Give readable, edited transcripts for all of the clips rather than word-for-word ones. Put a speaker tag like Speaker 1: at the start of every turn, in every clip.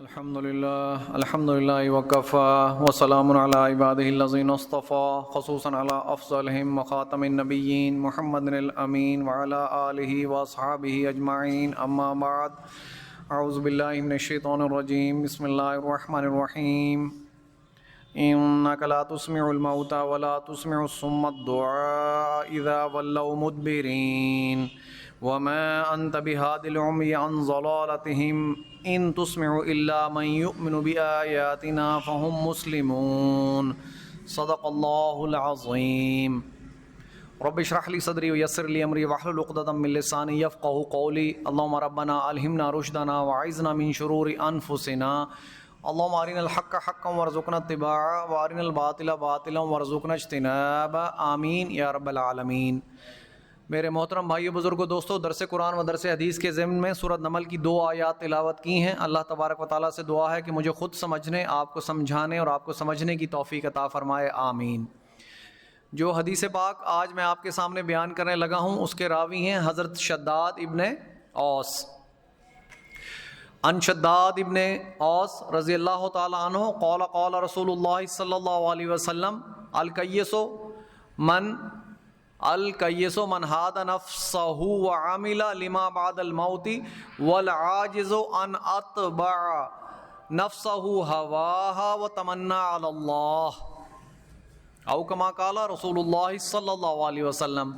Speaker 1: الحمدللہ وکفى وسلام علی عبادہ الذین اصطفى خصوصا علی افضلہم وخاتم النبیین محمد الامین وعلی آلہ واصحابہ اجمعین اما بعد اعوذ باللہ من الشیطان الرجیم بسم اللہ الرحمن الرحیم انک لا تسمع الموتى ولا تسمع الصم الدعاء اذا ولوا مدبرین وما انت بهاد العمي عن ضلالتهم ان تسمع الا من يؤمن بآياتنا فهم مسلمون صدق اللہ العظیم رب اشرح لي صدری ويسر لي امری واحلل عقدۃ من لسانی یفقهوا قولی اللهم ربنا الہمنا رشدنا وعذنا من شرور انفسنا اللهم ارنا الحق حقا وارزقنا اتباعه وارنا الباطل باطلا وارزقنا اجتنابه آمین یا رب العالمین۔ میرے محترم بھائیو بزرگوں دوستو، درس قرآن و درس حدیث کے ضمن میں سورۃ نمل کی 2 آیات تلاوت کی ہیں۔ اللہ تبارک و تعالیٰ سے دعا ہے کہ مجھے خود سمجھنے، آپ کو سمجھانے اور آپ کو سمجھنے کی توفیق عطا فرمائے، آمین۔ جو حدیث پاک آج میں آپ کے سامنے بیان کرنے لگا ہوں اس کے راوی ہیں حضرت شداد ابن اوس۔ ان شداد ابن اوس رضی اللہ تعالیٰ عنہ قال رسول اللہ صلی اللہ علیہ وسلم الکیس من ہاد نفسہ وعمل لما بعد الموت والعاجز ان اتبع نفسہ ہواها وتمنى علی اللہ او کما قال رسول اللہ صلی اللہ علیہ وسلم۔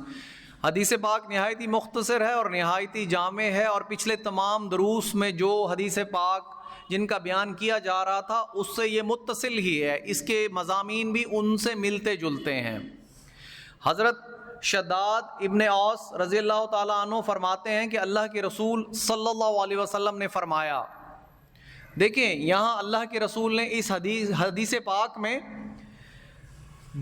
Speaker 1: حدیث پاک نہایت ہی مختصر ہے اور نہایت ہی جامع ہے، اور پچھلے تمام دروس میں جو حدیث پاک جن کا بیان کیا جا رہا تھا اس سے یہ متصل ہی ہے، اس کے مضامین بھی ان سے ملتے جلتے ہیں۔ حضرت شداد ابن اوس رضی اللہ تعالیٰ عنہ فرماتے ہیں کہ اللہ کے رسول صلی اللہ علیہ وسلم نے فرمایا، دیکھیں یہاں اللہ کے رسول نے اس حدیث پاک میں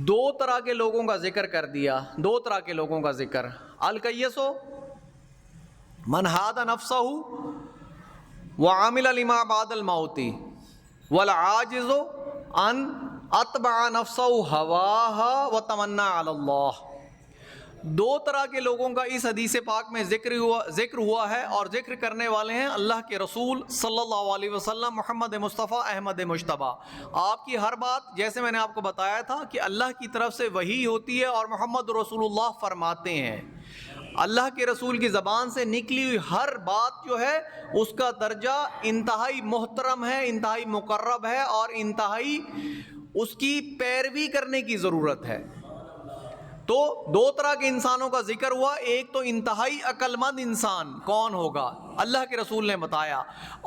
Speaker 1: 2 طرح کے لوگوں کا ذکر کر دیا، 2 طرح کے لوگوں کا ذکر۔ الکیس من ہاد نفسہ وعمل لما بعد الموت والعاجز ان اتبع نفسہ ہواها وتمنى علی اللہ۔ 2 طرح کے لوگوں کا اس حدیث پاک میں ذکر ہوا ہے، اور ذکر کرنے والے ہیں اللہ کے رسول صلی اللہ علیہ وسلم محمد مصطفیٰ احمد مجتبیٰ۔ آپ کی ہر بات جیسے میں نے آپ کو بتایا تھا کہ اللہ کی طرف سے وحی ہوتی ہے اور محمد رسول اللہ فرماتے ہیں۔ اللہ کے رسول کی زبان سے نکلی ہوئی ہر بات جو ہے اس کا درجہ انتہائی محترم ہے، انتہائی مقرب ہے، اور انتہائی اس کی پیروی کرنے کی ضرورت ہے۔ تو 2 طرح کے انسانوں کا ذکر ہوا، ایک تو انتہائی عقل مند انسان کون ہوگا اللہ کے رسول نے بتایا،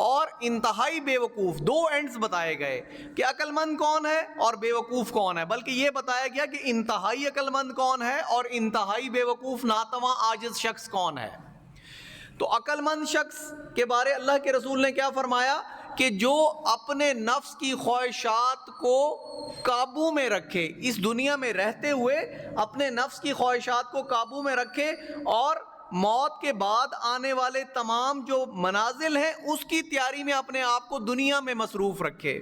Speaker 1: اور انتہائی بے وقوف۔ 2 اینڈز بتائے گئے کہ عقل مند کون ہے اور بے وقوف کون ہے، بلکہ یہ بتایا گیا کہ انتہائی عقل مند کون ہے اور انتہائی بے وقوف ناتواں عاجز شخص کون ہے۔ تو عقل مند شخص کے بارے اللہ کے رسول نے کیا فرمایا کہ جو اپنے نفس کی خواہشات کو قابو میں رکھے، اس دنیا میں رہتے ہوئے اپنے نفس کی خواہشات کو قابو میں رکھے، اور موت کے بعد آنے والے تمام جو منازل ہیں اس کی تیاری میں اپنے آپ کو دنیا میں مصروف رکھے۔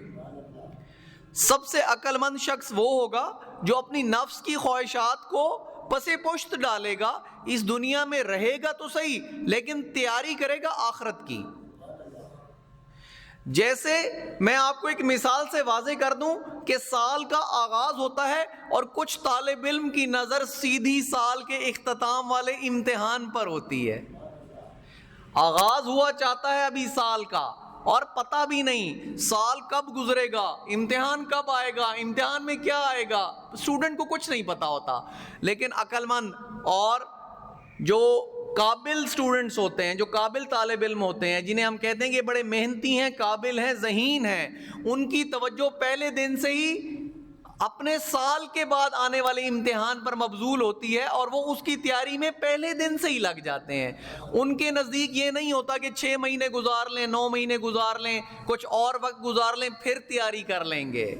Speaker 1: سب سے عقل مند شخص وہ ہوگا جو اپنی نفس کی خواہشات کو پسے پشت ڈالے گا، اس دنیا میں رہے گا تو صحیح لیکن تیاری کرے گا آخرت کی۔ جیسے میں آپ کو ایک مثال سے واضح کر دوں کہ سال کا آغاز ہوتا ہے اور کچھ طالب علم کی نظر سیدھی سال کے اختتام والے امتحان پر ہوتی ہے۔ آغاز ہوا چاہتا ہے ابھی سال کا، اور پتہ بھی نہیں سال کب گزرے گا، امتحان کب آئے گا، امتحان میں کیا آئے گا، اسٹوڈنٹ کو کچھ نہیں پتا ہوتا۔ لیکن عقل مند اور جو قابل سٹوڈنٹس ہوتے ہیں، جو قابل طالب علم ہوتے ہیں، جنہیں ہم کہتے ہیں کہ بڑے محنتی ہیں، قابل ہیں، ذہین ہیں، ان کی توجہ پہلے دن سے ہی اپنے سال کے بعد آنے والے امتحان پر مبذول ہوتی ہے، اور وہ اس کی تیاری میں پہلے دن سے ہی لگ جاتے ہیں۔ ان کے نزدیک یہ نہیں ہوتا کہ 6 مہینے گزار لیں، 9 مہینے گزار لیں، کچھ اور وقت گزار لیں پھر تیاری کر لیں گے۔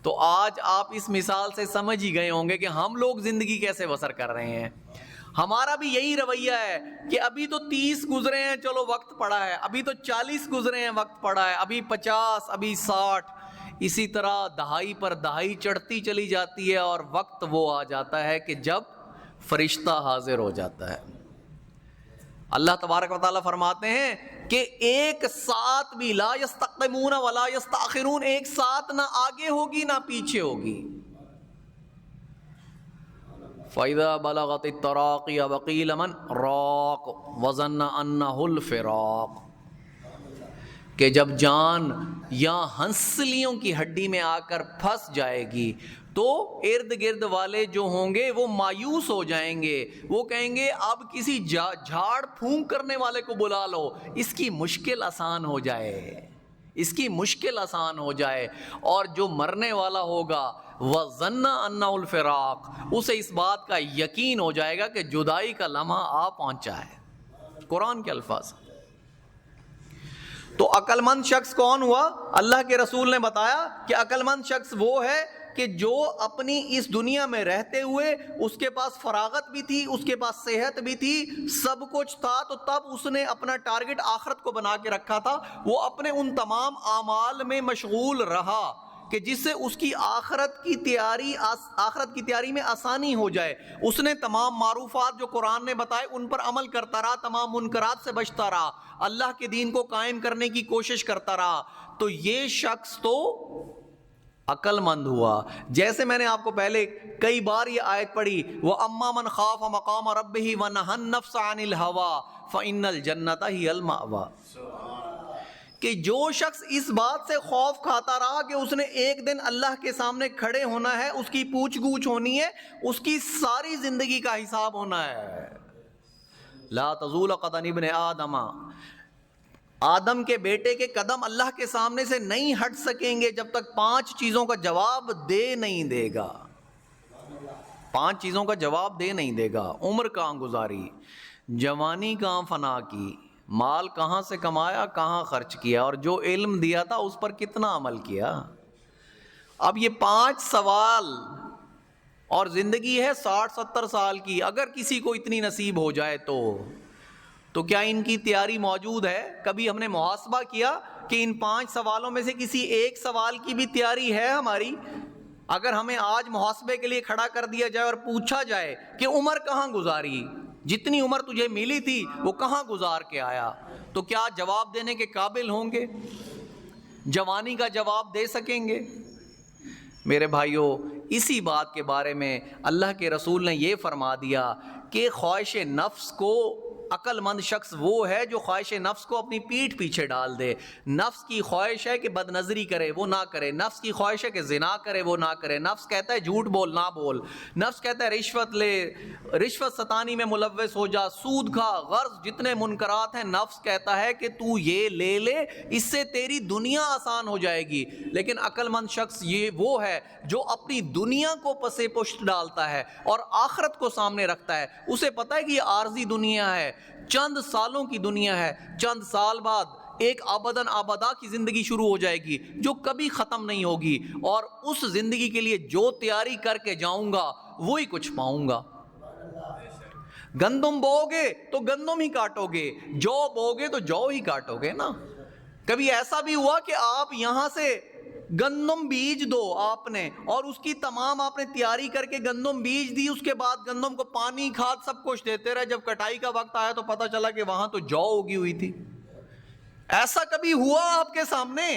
Speaker 1: تو آج آپ اس مثال سے سمجھ ہی گئے ہوں گے کہ ہم لوگ زندگی کیسے بسر کر رہے ہیں۔ ہمارا بھی یہی رویہ ہے کہ ابھی تو 30 گزرے ہیں، چلو وقت پڑا ہے، ابھی تو 40 گزرے ہیں، وقت پڑا ہے، ابھی 50، ابھی 60، اسی طرح دہائی پر دہائی چڑھتی چلی جاتی ہے، اور وقت وہ آ جاتا ہے کہ جب فرشتہ حاضر ہو جاتا ہے۔ اللہ تبارک و تعالیٰ فرماتے ہیں کہ ایک ساتھ بھی لا یستقدمون ولا یستاخرون، ایک ساتھ نہ آگے ہوگی نہ پیچھے ہوگی. فَإِذَا بَلَغَتِ التَّرَاقِيَ وَقِيلَ مَنْ رَاقٍ وَظَنَّ أَنَّهُ الْفِرَاقُ، کہ جب جان یا ہنسلیوں کی ہڈی میں آ کر پھنس جائے گی تو ارد گرد والے جو ہوں گے وہ مایوس ہو جائیں گے، وہ کہیں گے اب کسی جھاڑ پھونک کرنے والے کو بلا لو، اس کی مشکل آسان ہو جائے، اس کی مشکل آسان ہو جائے. اور جو مرنے والا ہوگا وَظَنَّ أَنَّهُ الْفِرَاقُ، اسے اس بات کا یقین ہو جائے گا کہ جدائی کا لمحہ آ پہنچا ہے. قرآن کے الفاظ. تو عقل مند شخص کون ہوا؟ اللہ کے رسول نے بتایا کہ عقل مند شخص وہ ہے کہ جو اپنی اس دنیا میں رہتے ہوئے اس کے پاس فراغت بھی تھی، اس کے پاس صحت بھی تھی، سب کچھ تھا، تو تب اس نے اپنا ٹارگٹ آخرت کو بنا کے رکھا تھا. وہ اپنے ان تمام اعمال میں مشغول رہا کہ جس سے اس کی آخرت کی تیاری میں آسانی ہو جائے. اس نے تمام معروفات جو قرآن نے بتائے ان پر عمل کرتا رہا، تمام منکرات سے بچتا رہا، اللہ کے دین کو قائم کرنے کی کوشش کرتا رہا. تو یہ شخص تو عقل مند ہوا. جیسے میں نے آپ کو پہلے کئی بار یہ آیت پڑھی، وَأَمَّا مَنْ خَافَ مَقَامَ رَبِّهِ وَنَهَى النَّفْسَ عَنِ الْهَوَىٰ فَإِنَّ الْجَنَّةَ هِيَ الْمَأْوَىٰ، کہ جو شخص اس بات سے خوف کھاتا رہا کہ اس نے ایک دن اللہ کے سامنے کھڑے ہونا ہے، اس کی پوچھ گچھ ہونی ہے، اس کی ساری زندگی کا حساب ہونا ہے. لا تزول قدم ابن آدم، آدم کے بیٹے کے قدم اللہ کے سامنے سے نہیں ہٹ سکیں گے جب تک 5 چیزوں کا جواب دے نہیں دے گا. 5 چیزوں کا جواب دے نہیں دے گا. عمر کہاں گزاری، جوانی کہاں فنا کی، مال کہاں سے کمایا کہاں خرچ کیا، اور جو علم دیا تھا اس پر کتنا عمل کیا. اب یہ 5 سوال، اور زندگی ہے 60-70 سال کی. اگر کسی کو اتنی نصیب ہو جائے تو کیا ان کی تیاری موجود ہے؟ کبھی ہم نے محاسبہ کیا کہ ان 5 سوالوں میں سے کسی ایک سوال کی بھی تیاری ہے ہماری؟ اگر ہمیں آج محاسبے کے لیے کھڑا کر دیا جائے اور پوچھا جائے کہ عمر کہاں گزاری، جتنی عمر تجھے ملی تھی وہ کہاں گزار کے آیا، تو کیا جواب دینے کے قابل ہوں گے؟ جوانی کا جواب دے سکیں گے؟ میرے بھائیوں، اسی بات کے بارے میں اللہ کے رسول نے یہ فرما دیا کہ خواہش نفس کو، عقل مند شخص وہ ہے جو خواہش نفس کو اپنی پیٹھ پیچھے ڈال دے. نفس کی خواہش ہے کہ بد نظری کرے، وہ نہ کرے. نفس کی خواہش ہے کہ زنا کرے، وہ نہ کرے. نفس کہتا ہے جھوٹ بول، نہ بول. نفس کہتا ہے رشوت لے، رشوت ستانی میں ملوث ہو جا، سود کھا، غرض، جتنے منکرات ہیں نفس کہتا ہے کہ تو یہ لے لے، اس سے تیری دنیا آسان ہو جائے گی. لیکن عقل مند شخص یہ وہ ہے جو اپنی دنیا کو پسے پشت ڈالتا ہے اور آخرت کو سامنے رکھتا ہے. اسے پتہ ہے کہ یہ عارضی دنیا ہے، چند سالوں کی دنیا ہے، چند سال بعد ایک ابداً آبادہ کی زندگی شروع ہو جائے گی جو کبھی ختم نہیں ہوگی، اور اس زندگی کے لیے جو تیاری کر کے جاؤں گا وہی کچھ پاؤں گا. گندم بو گے تو گندم ہی کاٹو گے، جو بو گے تو جو ہی کاٹو گے نا. کبھی ایسا بھی ہوا کہ آپ یہاں سے گندم بیج دو آپ نے، اور اس کی تمام آپ نے تیاری کر کے گندم بیج دی، اس کے بعد گندم کو پانی کھاد سب کچھ دیتے رہے، جب کٹائی کا وقت آیا تو پتہ چلا کہ وہاں تو جو اگی ہوئی تھی؟ ایسا کبھی ہوا آپ کے سامنے؟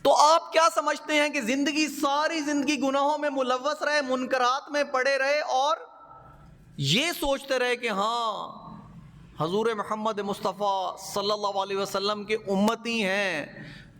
Speaker 1: تو آپ کیا سمجھتے ہیں کہ زندگی، ساری زندگی گناہوں میں ملوث رہے، منکرات میں پڑے رہے، اور یہ سوچتے رہے کہ ہاں حضور محمد مصطفیٰ صلی اللہ علیہ وسلم کے امتی ہیں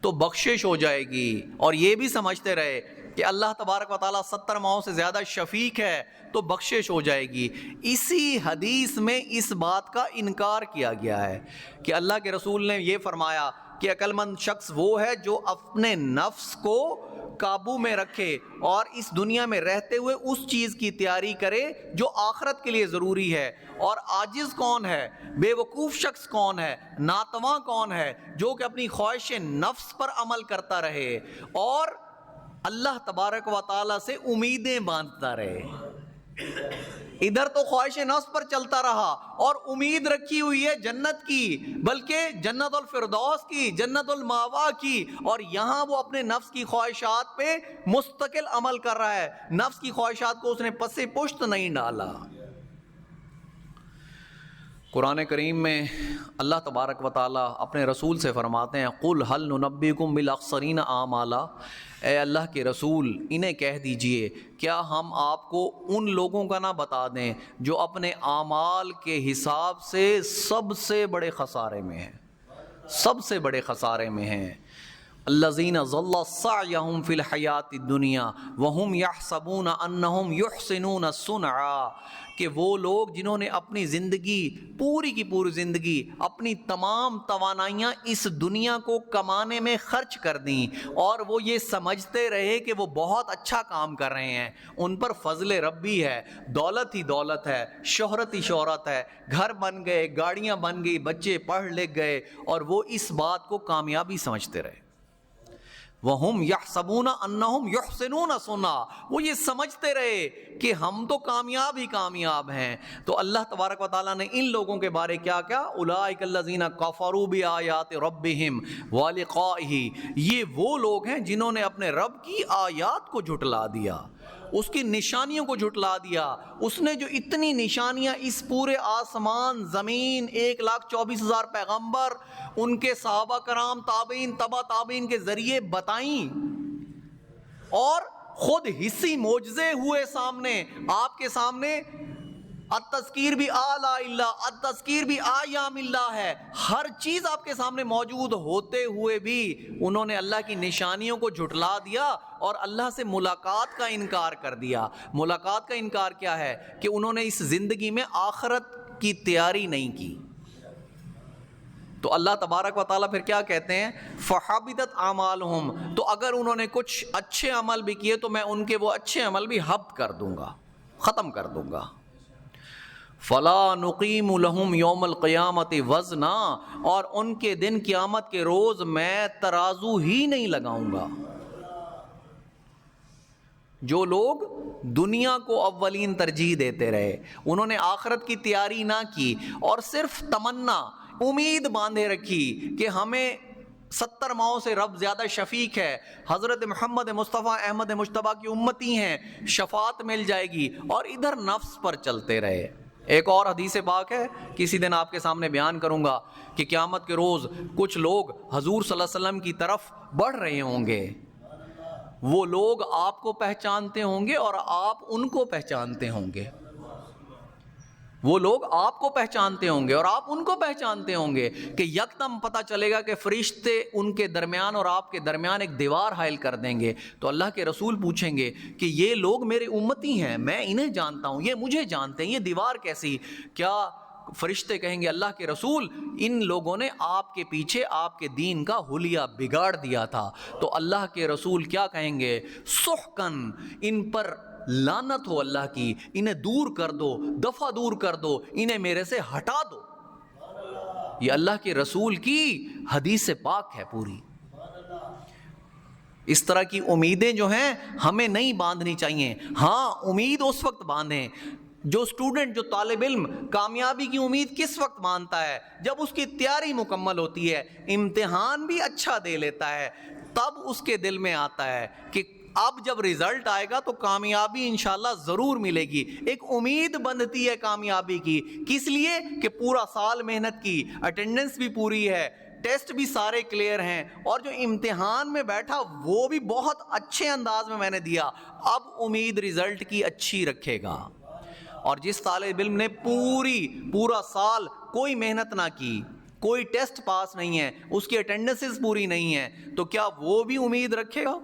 Speaker 1: تو بخشش ہو جائے گی، اور یہ بھی سمجھتے رہے کہ اللہ تبارک و تعالیٰ 70 ماہوں سے زیادہ شفیق ہے تو بخشش ہو جائے گی. اسی حدیث میں اس بات کا انکار کیا گیا ہے کہ اللہ کے رسول نے یہ فرمایا کہ عقل مند شخص وہ ہے جو اپنے نفس کو قابو میں رکھے اور اس دنیا میں رہتے ہوئے اس چیز کی تیاری کرے جو آخرت کے لیے ضروری ہے. اور عاجز کون ہے، بے وقوف شخص کون ہے، ناتواں کون ہے؟ جو کہ اپنی خواہش نفس پر عمل کرتا رہے اور اللہ تبارک و تعالیٰ سے امیدیں باندھتا رہے. ادھر تو خواہش نفس پر چلتا رہا اور امید رکھی ہوئی ہے جنت کی، بلکہ جنت الفردوس کی، جنت الماوا کی، اور یہاں وہ اپنے نفس کی خواہشات پہ مستقل عمل کر رہا ہے. نفس کی خواہشات کو اس نے پسے پشت نہیں ڈالا. قرآن کریم میں اللہ تبارک و تعالیٰ اپنے رسول سے فرماتے ہیں قُلْ هَلْ نُنَبِّئُكُم بِالْأَخْسَرِينَ أَعْمَالًا، اے اللہ کے رسول انہیں کہہ دیجئے کیا ہم آپ کو ان لوگوں کا نہ بتا دیں جو اپنے اعمال کے حساب سے سب سے بڑے خسارے میں ہیں، سب سے بڑے خسارے میں ہیں۔ الذین ضل سعیہم فی الحیات الدنیا وہم یحسبون انہم یحسنون صنعا، کہ وہ لوگ جنہوں نے اپنی زندگی پوری کی پوری زندگی اپنی تمام توانائیاں اس دنیا کو کمانے میں خرچ کر دیں اور وہ یہ سمجھتے رہے کہ وہ بہت اچھا کام کر رہے ہیں، ان پر فضل ربی ہے، دولت ہی دولت ہے، شہرت ہی شہرت ہے، گھر بن گئے، گاڑیاں بن گئی، بچے پڑھ لکھ گئے، اور وہ اس بات کو کامیابی سمجھتے رہے۔ وَهُمْ يَحْسَبُونَ أَنَّهُمْ يُحْسِنُونَ صُنْعًا، وہ یہ سمجھتے رہے کہ ہم تو کامیاب ہی کامیاب ہیں۔ تو اللہ تبارک و تعالیٰ نے ان لوگوں کے بارے کیا کیا؟ أُولَٰئِكَ الَّذِينَ كَفَرُوا بِآيَاتِ رَبِّهِمْ وَلِقَائِهِ، یہ وہ لوگ ہیں جنہوں نے اپنے رب کی آیات کو جھٹلا دیا، اس کی نشانیوں کو جھٹلا دیا۔ اس نے جو اتنی نشانیاں اس پورے آسمان زمین 1,24,000 پیغمبر، ان کے صحابہ کرام، تابعین، تبع تابعین کے ذریعے بتائیں، اور خود حصی معجزے ہوئے سامنے، آپ کے سامنے التذکیر بھی آلہ اللہ، التذکیر بھی آیام اللہ ہے، ہر چیز آپ کے سامنے موجود ہوتے ہوئے بھی انہوں نے اللہ کی نشانیوں کو جھٹلا دیا اور اللہ سے ملاقات کا انکار کر دیا۔ ملاقات کا انکار کیا ہے؟ کہ انہوں نے اس زندگی میں آخرت کی تیاری نہیں کی۔ تو اللہ تبارک و تعالیٰ پھر کیا کہتے ہیں؟ فَحَبِطَتْ أَعْمَالُهُمْ، تو اگر انہوں نے کچھ اچھے عمل بھی کیے تو میں ان کے وہ اچھے عمل بھی حبط کر دوں گا، ختم کر دوں گا۔ فَلَا نُقِيمُ لَهُمْ يَوْمَ الْقِيَامَةِ وَزْنًا، اور ان کے دن قیامت کے روز میں ترازو ہی نہیں لگاؤں گا۔ جو لوگ دنیا کو اولین ترجیح دیتے رہے، انہوں نے آخرت کی تیاری نہ کی اور صرف تمنا، امید باندھے رکھی کہ ہمیں 70 ماہوں سے رب زیادہ شفیق ہے، حضرت محمد مصطفیٰ احمد مجتبیٰ کی امتی ہیں، شفاعت مل جائے گی، اور ادھر نفس پر چلتے رہے۔ ایک اور حدیث پاک ہے، کسی دن آپ کے سامنے بیان کروں گا، کہ قیامت کے روز کچھ لوگ حضور صلی اللہ علیہ وسلم کی طرف بڑھ رہے ہوں گے، وہ لوگ آپ کو پہچانتے ہوں گے اور آپ ان کو پہچانتے ہوں گے، وہ لوگ آپ کو پہچانتے ہوں گے اور آپ ان کو پہچانتے ہوں گے، کہ یکدم پتہ چلے گا کہ فرشتے ان کے درمیان اور آپ کے درمیان ایک دیوار حائل کر دیں گے۔ تو اللہ کے رسول پوچھیں گے کہ یہ لوگ میرے امتی ہیں، میں انہیں جانتا ہوں، یہ مجھے جانتے ہیں، یہ دیوار کیسی؟ کیا فرشتے کہیں گے اللہ کے رسول ان لوگوں نے آپ کے پیچھے آپ کے دین کا حلیہ بگاڑ دیا تھا۔ تو اللہ کے رسول کیا کہیں گے؟ سحقن، ان پر لعنت ہو اللہ کی، انہیں دور کر دو، دفع دور کر دو، انہیں میرے سے ہٹا دو۔ یہ اللہ کے رسول کی حدیث پاک ہے پوری۔ اس طرح کی امیدیں جو ہیں ہمیں نہیں باندھنی چاہیے۔ ہاں، امید اس وقت باندھیں، جو اسٹوڈنٹ، جو طالب علم کامیابی کی امید کس وقت باندھتا ہے؟ جب اس کی تیاری مکمل ہوتی ہے، امتحان بھی اچھا دے لیتا ہے، تب اس کے دل میں آتا ہے کہ اب جب رزلٹ آئے گا تو کامیابی انشاءاللہ ضرور ملے گی۔ ایک امید بندھتی ہے کامیابی کی، کس لیے؟ کہ پورا سال محنت کی، اٹینڈنس بھی پوری ہے، ٹیسٹ بھی سارے کلیئر ہیں، اور جو امتحان میں بیٹھا وہ بھی بہت اچھے انداز میں نے دیا، اب امید رزلٹ کی اچھی رکھے گا۔ اور جس طالب علم نے پورا سال کوئی محنت نہ کی، کوئی ٹیسٹ پاس نہیں ہے، اس کی اٹینڈنسز پوری نہیں ہے، تو کیا وہ بھی امید رکھے گا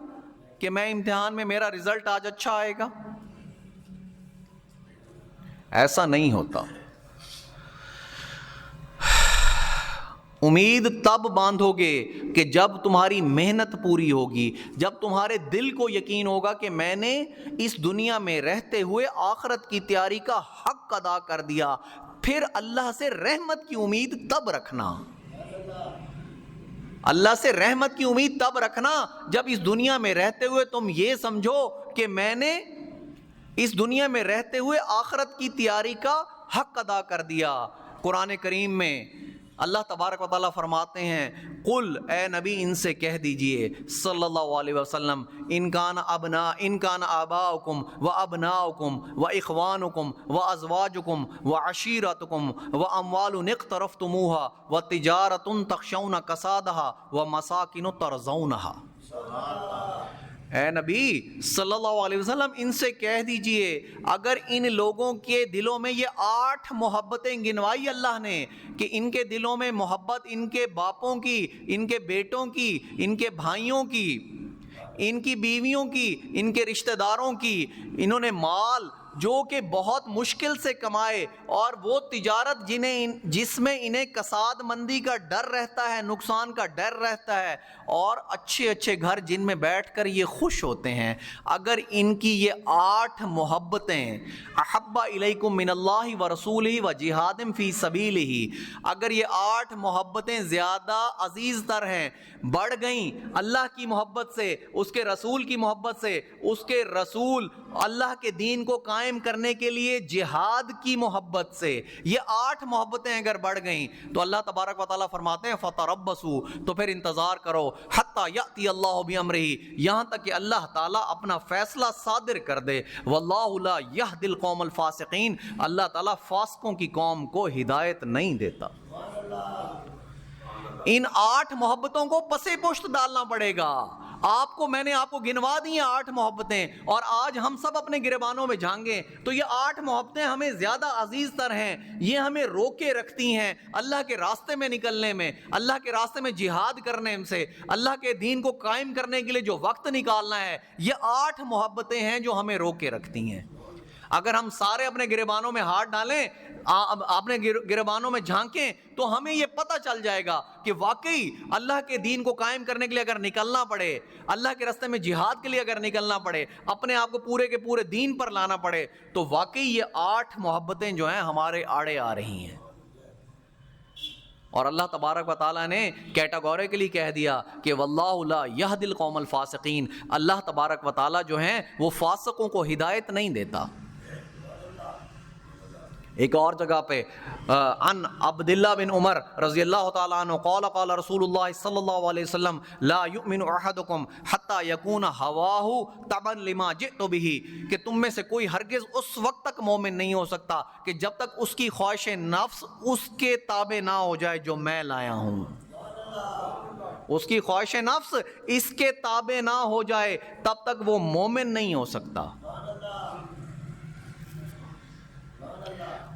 Speaker 1: کہ میں امتحان میں میرا رزلٹ آج اچھا آئے گا؟ ایسا نہیں ہوتا۔ امید تب باندھو گے کہ جب تمہاری محنت پوری ہوگی، جب تمہارے دل کو یقین ہوگا کہ میں نے اس دنیا میں رہتے ہوئے آخرت کی تیاری کا حق ادا کر دیا۔ پھر اللہ سے رحمت کی امید تب رکھنا، اللہ سے رحمت کی امید تب رکھنا جب اس دنیا میں رہتے ہوئے تم یہ سمجھو کہ میں نے اس دنیا میں رہتے ہوئے آخرت کی تیاری کا حق ادا کر دیا۔ قرآن کریم میں اللہ تبارک و تعالیٰ فرماتے ہیں قل اے نبی ان سے کہہ دیجئے صلی اللہ علیہ وسلم ان کان آباؤکم و ابناؤکم و اخوانکم و ازواجکم و عشیرتکم و اموال اقترفتموہا و تجارت تخشون کسادہا و مساکن ترضونہا۔ اے نبی صلی اللہ علیہ وسلم ان سے کہہ دیجئے اگر ان لوگوں کے دلوں میں یہ 8 محبتیں گنوائی اللہ نے کہ ان کے دلوں میں محبت ان کے باپوں کی، ان کے بیٹوں کی، ان کے بھائیوں کی، ان کی بیویوں کی، ان کے رشتہ داروں کی، انہوں نے مال جو کہ بہت مشکل سے کمائے اور وہ تجارت جس میں انہیں کساد مندی کا ڈر رہتا ہے، نقصان کا ڈر رہتا ہے، اور اچھے اچھے گھر جن میں بیٹھ کر یہ خوش ہوتے ہیں، اگر ان کی یہ 8 محبتیں احب الیکم من اللہ و رسولہ و جہاد فی سبیلہ، اگر یہ 8 محبتیں زیادہ عزیز تر ہیں، بڑھ گئیں اللہ کی محبت سے، اس کے رسول کی محبت سے، اس کے رسول اللہ کے دین کو قائم کرنے کے لیے جہاد کی محبت سے، یہ 8 محبتیں اگر بڑھ گئیں تو اللہ تبارک و تعالیٰ فرماتے ہیں فَتَرَبَّصُوا، تو پھر انتظار کرو حَتَّى يَأْتِيَ اللَّهُ بِأَمْرِهِ، یہاں تک کہ اللہ تعالیٰ اپنا فیصلہ صادر کر دے، وَاللَّهُ لَا يَهْدِي الْقَوْمَ الْفَاسِقِينَ، اللہ تعالیٰ فاسقوں کی قوم کو ہدایت نہیں دیتا۔ ان 8 محبتوں کو پسے پشت ڈالنا پڑے گا۔ آپ کو میں نے آپ کو گنوا دی ہیں 8 محبتیں، اور آج ہم سب اپنے گریبانوں میں جھانگیں تو یہ 8 محبتیں ہمیں زیادہ عزیز تر ہیں، یہ ہمیں روکے رکھتی ہیں اللہ کے راستے میں نکلنے میں، اللہ کے راستے میں جہاد کرنے سے، اللہ کے دین کو قائم کرنے کے لیے جو وقت نکالنا ہے، یہ 8 محبتیں ہیں جو ہمیں روکے رکھتی ہیں۔ اگر ہم سارے اپنے گریبانوں میں ہاتھ ڈالیں، اپنے گریبانوں میں جھانکیں، تو ہمیں یہ پتہ چل جائے گا کہ واقعی اللہ کے دین کو قائم کرنے کے لیے اگر نکلنا پڑے، اللہ کے راستے میں جہاد کے لیے اگر نکلنا پڑے، اپنے آپ کو پورے کے پورے دین پر لانا پڑے، تو واقعی یہ 8 محبتیں جو ہیں ہمارے آڑے آ رہی ہیں۔ اور اللہ تبارک و تعالیٰ نے کیٹاگوریکلی کہہ دیا کہ واللہ لا یہدی القوم الفاسقین، اللہ تبارک و تعالیٰ جو ہیں وہ فاسقوں کو ہدایت نہیں دیتا۔ ایک اور جگہ پہ عن عبداللہ بن عمر رضی اللہ تعالیٰ عنہ قال قال رسول اللہ صلی اللہ علیہ وسلم لا یؤمن احدکم حتی یکون ہواہ تبعا لما جئت بہ، کہ تم میں سے کوئی ہرگز اس وقت تک مومن نہیں ہو سکتا کہ جب تک اس کی خواہش نفس اس کے تابع نہ ہو جائے جو میں لایا ہوں۔ اس کی خواہش نفس اس کے تابع نہ ہو جائے تب تک وہ مومن نہیں ہو سکتا۔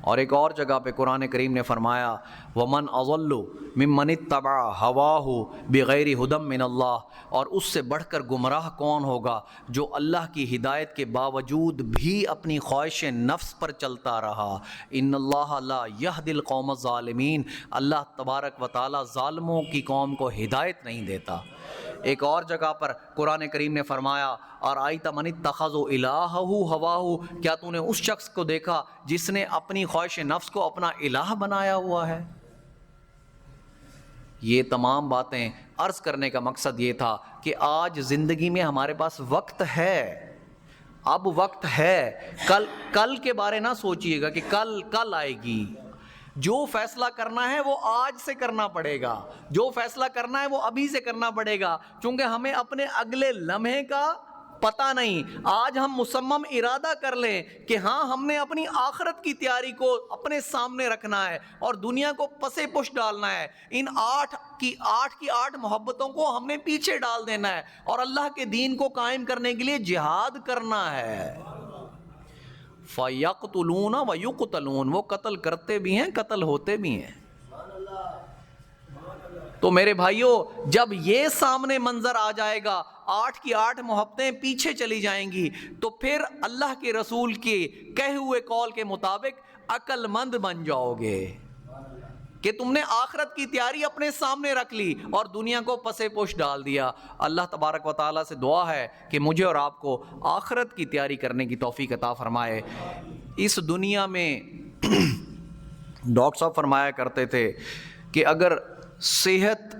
Speaker 1: اور ایک اور جگہ پہ قرآن کریم نے فرمایا وَمَنْ أَضَلُّ مِمَّنِ اتَّبَعَ هَوَاهُ بِغَيْرِ هُدًى مِّنَ اللَّهِ، اور اس سے بڑھ کر گمراہ کون ہوگا جو اللہ کی ہدایت کے باوجود بھی اپنی خواہش نفس پر چلتا رہا۔ إِنَّ اللَّهَ لَا يَهْدِي الْقَوْمَ الظَّالِمِينَ، اللہ تبارک و تعالی ظالموں کی قوم کو ہدایت نہیں دیتا۔ ایک اور جگہ پر قرآن کریم نے فرمایا اَرَأَيْتَ مَنِ اتَّخَذَ إِلَٰهَهُ هَوَاهُ، کیا تو نے اس شخص کو دیکھا جس نے اپنی خواہش نفس کو اپنا الہ بنایا ہوا ہے؟ یہ تمام باتیں عرض کرنے کا مقصد یہ تھا کہ آج زندگی میں ہمارے پاس وقت ہے، اب وقت ہے، کل کے بارے نہ سوچئے گا کہ کل آئے گی۔ جو فیصلہ کرنا ہے وہ آج سے کرنا پڑے گا، جو فیصلہ کرنا ہے وہ ابھی سے کرنا پڑے گا، چونکہ ہمیں اپنے اگلے لمحے کا پتہ نہیں۔ آج ہم مصمم ارادہ کر لیں کہ ہاں ہم نے اپنی آخرت کی تیاری کو اپنے سامنے رکھنا ہے اور دنیا کو پسے پش ڈالنا ہے، ان 8 محبتوں کو ہم نے پیچھے ڈال دینا ہے اور اللہ کے دین کو قائم کرنے کے لیے جہاد کرنا ہے۔ فَيَقْتُلُونَ وَيُقْتَلُونَ، وہ قتل کرتے بھی ہیں، قتل ہوتے بھی ہیں۔ تو میرے بھائیوں جب یہ سامنے منظر آ جائے گا، 8 کی 8 محبتیں پیچھے چلی جائیں گی، تو پھر اللہ کے رسول کے کہے ہوئے قول کے مطابق عقل مند بن جاؤ گے کہ تم نے آخرت کی تیاری اپنے سامنے رکھ لی اور دنیا کو پسے پوش ڈال دیا۔ اللہ تبارک و تعالیٰ سے دعا ہے کہ مجھے اور آپ کو آخرت کی تیاری کرنے کی توفیق عطا فرمائے۔ اس دنیا میں ڈاکٹر صاحب فرمایا کرتے تھے کہ اگر صحت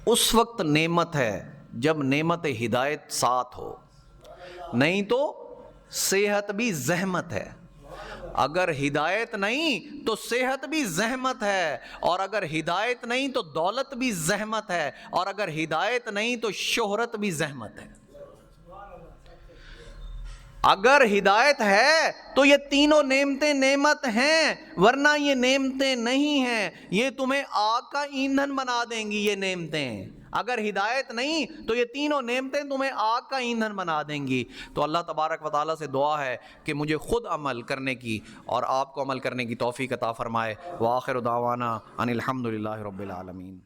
Speaker 1: اس وقت نعمت ہے جب نعمت ہدایت ساتھ ہو، نہیں تو صحت بھی زحمت ہے۔ اگر ہدایت نہیں تو صحت بھی زحمت ہے، اور اگر ہدایت نہیں تو دولت بھی زحمت ہے، اور اگر ہدایت نہیں تو شہرت بھی زحمت ہے۔ اگر ہدایت ہے تو یہ تینوں نعمتیں نعمت ہیں، ورنہ یہ نعمتیں نہیں ہیں، یہ تمہیں آگ کا ایندھن بنا دیں گی یہ نعمتیں۔ اگر ہدایت نہیں تو یہ تینوں نعمتیں تمہیں آگ کا ایندھن بنا دیں گی۔ تو اللہ تبارک و تعالیٰ سے دعا ہے کہ مجھے خود عمل کرنے کی اور آپ کو عمل کرنے کی توفیق عطا فرمائے۔ وآخر دعوانا ان الحمد للہ رب العالمین۔